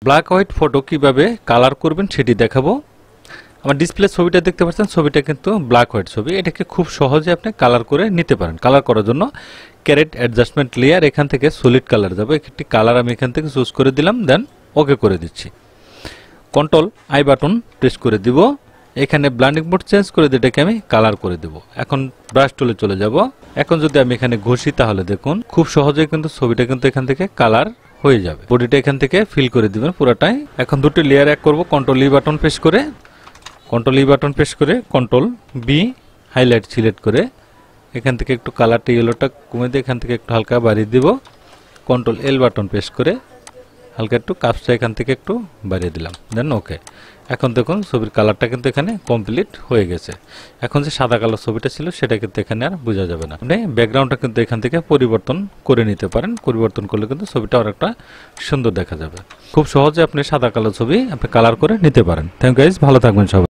Black white photo কিভাবে colour করবেন সেটি দেখাবো। আমার ডিসপ্লে ছবিটা দেখতে পাচ্ছেন, ছবিটা কিন্তু ব্ল্যাক হোয়াইট ছবি। এটাকে খুব সহজে আপনি কালার করে নিতে পারেন। কালার করার জন্য ক্যারেট অ্যাডজাস্টমেন্ট লেয়ার, এখান থেকে সলিড কালার যাবে। একটি কালার আমি এখান থেকে চুজ করে দিলাম, দেন ওকে করে দিচ্ছি। কন্ট্রোল আই বাটন প্রেস করে দিব। এখানে ব্লেন্ডিং মোড চেঞ্জ করে দিয়ে এটাকে আমি কালার করে দেব। এখন ব্রাশ টুলে চলে যাব। এখন যদি আমি এখানে ঘষি তাহলে দেখুন খুব সহজেই কিন্তু ছবিটা কিন্তু এখান থেকে কালার হয়ে যাবে। বডিটা এখান থেকে ফিল করে দিবেন পুরাটাই। এখন দুটি লেয়ার এক করব। কন্ট্রোল ই বাটন প্রেস করে, কন্ট্রোল বি হাইলাইট সিলেক্ট করে এখান থেকে একটু কালারটা ইয়েলোটা কমে দিয়ে এখান থেকে একটু হালকা বাড়িয়ে দিব। কন্ট্রোল এল বাটন প্রেস করে হালকা একটু কাপসটা এখান থেকে একটু বাড়িয়ে দিলাম, দেন ওকে। এখন দেখুন ছবির কালারটা কিন্তু এখানে কমপ্লিট হয়ে গেছে। এখন যে সাদা কালো ছবিটা ছিল সেটা কিন্তু এখানে আর বোঝা যাবে না। আপনি ব্যাকগ্রাউন্ডটা কিন্তু এখান থেকে পরিবর্তন করে নিতে পারেন। পরিবর্তন করলে কিন্তু ছবিটা আরেকটা সুন্দর দেখা যাবে। খুব সহজে আপনি সাদা কালো ছবি আপনি কালার করে নিতে পারেন। থ্যাংক ইউ গাইস, ভালো থাকবেন সবাই।